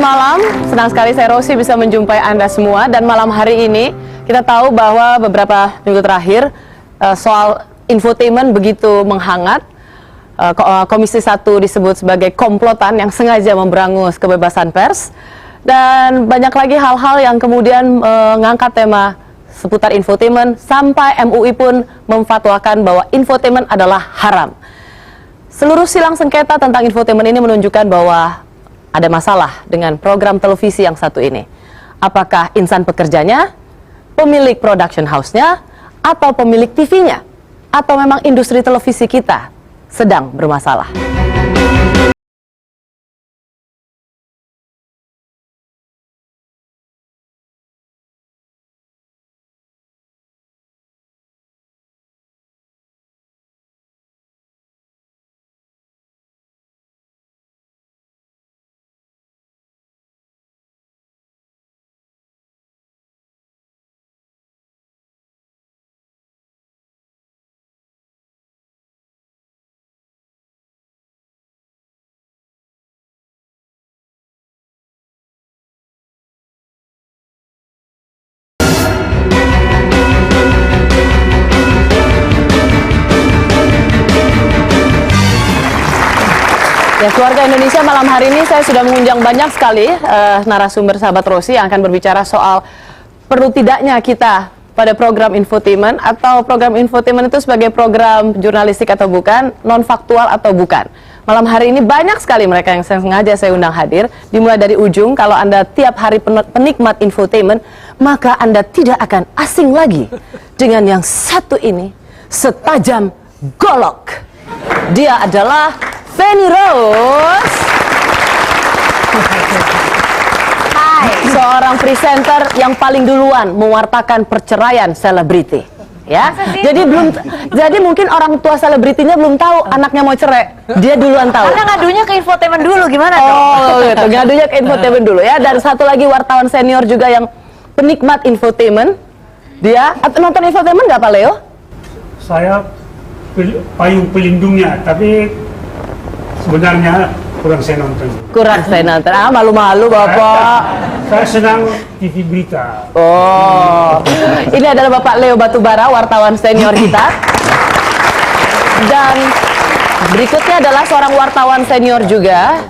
malam, senang sekali saya Rosi bisa menjumpai Anda semua. Dan malam hari ini kita tahu bahwa beberapa minggu terakhir soal infotainment begitu menghangat. Komisi 1 disebut sebagai komplotan yang sengaja memberangus kebebasan pers. Dan banyak lagi hal-hal yang kemudian mengangkat tema seputar infotainment, sampai MUI pun memfatwakan bahwa infotainment adalah haram. Seluruh silang sengketa tentang infotainment ini menunjukkan bahwa ada masalah dengan program televisi yang satu ini. Apakah insan pekerjanya, pemilik production house-nya, atau pemilik TV-nya? Atau memang industri televisi kita sedang bermasalah? Ya, keluarga Indonesia, malam hari ini saya sudah mengundang banyak sekali narasumber sahabat Rosi yang akan berbicara soal perlu tidaknya kita pada program infotainment, atau program infotainment itu sebagai program jurnalistik atau bukan, non faktual atau bukan. Malam hari ini banyak sekali mereka yang sengaja saya undang hadir. Dimulai dari ujung, kalau Anda tiap hari penikmat infotainment, maka Anda tidak akan asing lagi dengan yang satu ini, setajam golok. Dia adalah Feni Rose. Hai. Seorang presenter yang paling duluan mewartakan perceraian selebriti. Ya, jadi mungkin orang tua selebritinya belum tahu anaknya mau cerai, dia duluan tahu. Karena ngadunya ke infotainment dulu, gimana dong? Oh gitu, ngadunya ke infotainment dulu ya. Dan satu lagi wartawan senior juga yang penikmat infotainment. Dia nonton infotainment nggak Pak Leo? Saya payung pelindungnya, tapi sebenarnya kurang saya nonton. Kurang saya nonton. Ah, malu-malu Bapak. Saya senang TV berita. Oh, ini adalah Bapak Leo Batubara, wartawan senior kita. Dan berikutnya adalah seorang wartawan senior juga,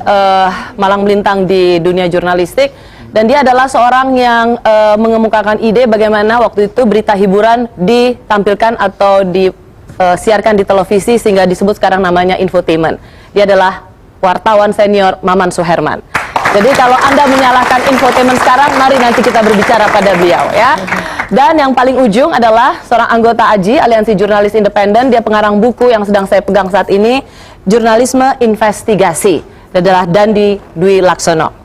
malang melintang di dunia jurnalistik. Dan dia adalah seorang yang mengemukakan ide bagaimana waktu itu berita hiburan ditampilkan atau disiarkan di televisi sehingga disebut sekarang namanya infotainment. Dia adalah wartawan senior Maman Suherman. Jadi kalau Anda menyalahkan infotainment sekarang, mari nanti kita berbicara pada beliau ya. Dan yang paling ujung adalah seorang anggota AJI, Aliansi Jurnalis Independen. Dia pengarang buku yang sedang saya pegang saat ini, Jurnalisme Investigasi. Dia adalah Dandi Dwi Laksono.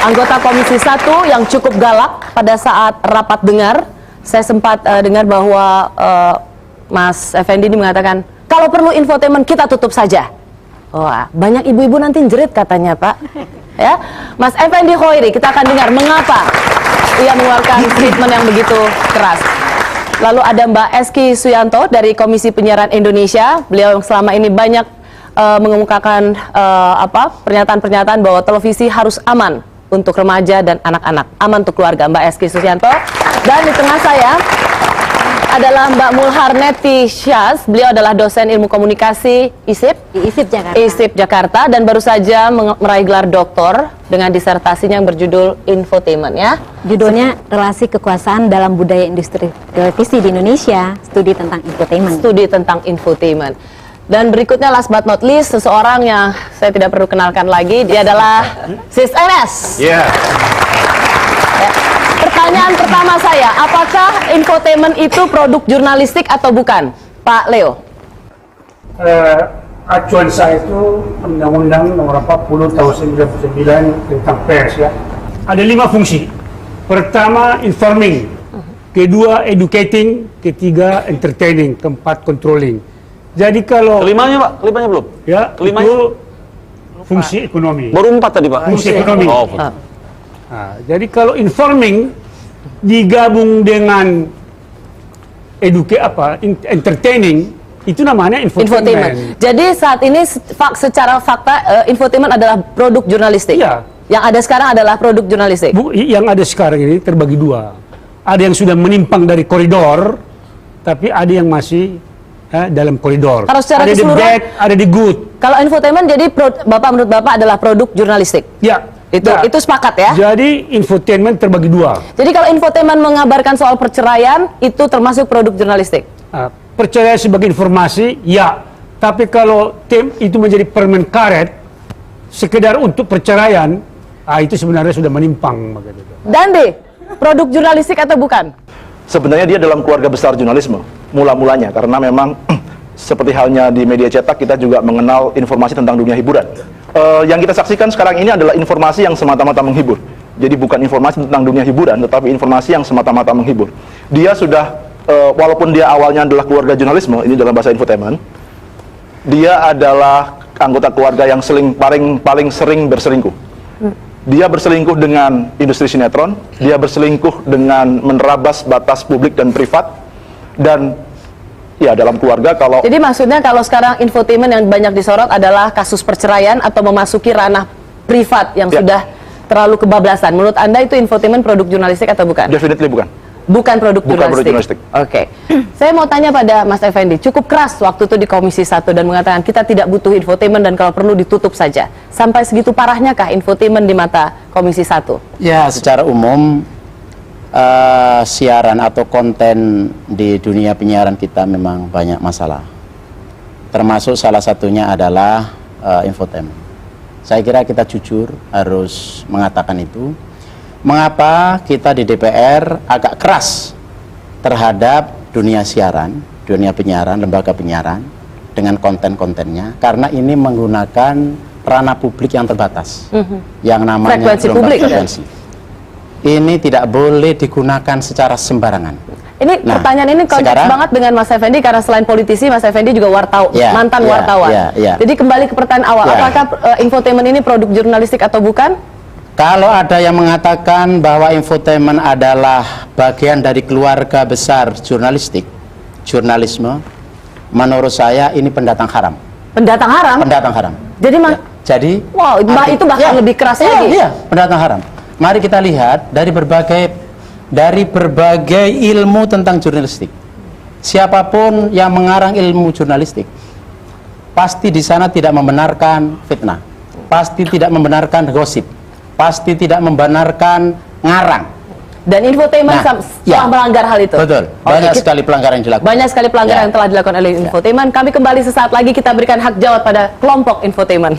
Anggota Komisi 1 yang cukup galak pada saat rapat dengar. Saya sempat dengar bahwa Mas Effendi ini mengatakan, kalau perlu infotainment kita tutup saja. Wah, banyak ibu-ibu nanti jerit katanya Pak. Ya, Mas Effendi Khoiri, kita akan dengar mengapa ia mengeluarkan statement yang begitu keras. Lalu ada Mbak Eski Suyanto dari Komisi Penyiaran Indonesia. Beliau yang selama ini banyak mengemukakan pernyataan-pernyataan bahwa televisi harus aman untuk remaja dan anak-anak, aman untuk keluarga. Mbak Eski Suyanto. Dan di tengah saya adalah Mbak Mulharneti Syaz. Beliau adalah dosen ilmu komunikasi ISIP Jakarta dan baru saja meraih gelar doktor dengan disertasinya yang berjudul Infotainment ya. Judulnya Relasi Kekuasaan dalam Budaya Industri Televisi di Indonesia, studi tentang infotainment. Studi tentang infotainment. Dan berikutnya last but not least, seseorang yang saya tidak perlu kenalkan lagi, dia adalah Sis Enes. Yeah. Ya. Pertanyaan pertama saya, apakah infotainment itu produk jurnalistik atau bukan, Pak Leo? Acuan saya itu Undang-Undang Nomor 40 Tahun 99 tentang pers ya. Ada 5 fungsi. Pertama, informing. Kedua, educating. Ketiga, entertaining. Keempat, controlling. Jadi kalau Kelimanya Pak, kelimanya belum? ya Kelimanya? itu fungsi ekonomi. Baru 4 tadi Pak. Fungsi ekonomi. Oh, Nah, jadi kalau informing digabung dengan entertaining, Itu namanya infotainment. Jadi saat ini secara fakta infotainment adalah produk jurnalistik. Iya. Yang ada sekarang adalah produk jurnalistik. Yang ada sekarang ini terbagi dua. Ada yang sudah menyimpang dari koridor, tapi ada yang masih dalam koridor. Kalau secara ada di keseluruhan, bad, ada di good. Kalau infotainment jadi menurut Bapak adalah produk jurnalistik. Ya. Itu sepakat ya? Jadi infotainment terbagi dua. Jadi kalau infotainment mengabarkan soal perceraian, itu termasuk produk jurnalistik? Percaya sebagai informasi, ya. Tapi kalau itu menjadi permen karet, sekedar untuk perceraian, itu sebenarnya sudah menyimpang. Dande, produk jurnalistik atau bukan? Sebenarnya dia dalam keluarga besar jurnalisme, mula-mulanya. Karena memang seperti halnya di media cetak, kita juga mengenal informasi tentang dunia hiburan. Yang kita saksikan sekarang ini adalah informasi yang semata-mata menghibur. Jadi bukan informasi tentang dunia hiburan, tetapi informasi yang semata-mata menghibur. Dia sudah walaupun dia awalnya adalah keluarga jurnalisme, ini dalam bahasa infotainment, dia adalah anggota keluarga yang paling sering berselingkuh. Dia berselingkuh dengan industri sinetron, dia berselingkuh dengan menerabas batas publik dan privat, dan ya dalam keluarga kalau... Jadi maksudnya kalau sekarang infotainment yang banyak disorot adalah kasus perceraian atau memasuki ranah privat yang sudah terlalu kebablasan. Menurut Anda itu infotainment produk jurnalistik atau bukan? Definitely bukan. Bukan produk jurnalistik. Oke. Saya mau tanya pada Mas Effendi, cukup keras waktu itu di Komisi 1 dan mengatakan kita tidak butuh infotainment dan kalau perlu ditutup saja. Sampai segitu parahnyakah infotainment di mata Komisi 1? Ya, secara umum siaran atau konten di dunia penyiaran kita memang banyak masalah. Termasuk salah satunya adalah infotainment. Saya kira kita jujur harus mengatakan itu. Mengapa kita di DPR agak keras terhadap dunia siaran, dunia penyiaran, lembaga penyiaran dengan konten-kontennya, karena ini menggunakan ranah publik yang terbatas, yang namanya frekuensi publik. Frekuensi. Ini tidak boleh digunakan secara sembarangan. Ini pertanyaan ini konteks banget dengan Mas Effendi karena selain politisi, Mas Effendi juga mantan wartawan. Jadi kembali ke pertanyaan awal, apakah infotainment ini produk jurnalistik atau bukan? Kalau ada yang mengatakan bahwa infotainment adalah bagian dari keluarga besar jurnalisme, menurut saya ini pendatang haram. Pendatang haram? Pendatang haram. Jadi, wow, itu bahkan lebih keras lagi. Iya, pendatang haram. Mari kita lihat dari berbagai ilmu tentang jurnalistik. Siapapun yang mengarang ilmu jurnalistik, pasti di sana tidak membenarkan fitnah, pasti tidak membenarkan gosip, pasti tidak membenarkan ngarang. Dan infotainment telah melanggar hal itu. Betul. Banyak sekali pelanggaran yang dilakukan. Banyak sekali pelanggaran yang telah dilakukan oleh infotainment. Kami kembali sesaat lagi, kita berikan hak jawab pada kelompok infotainment.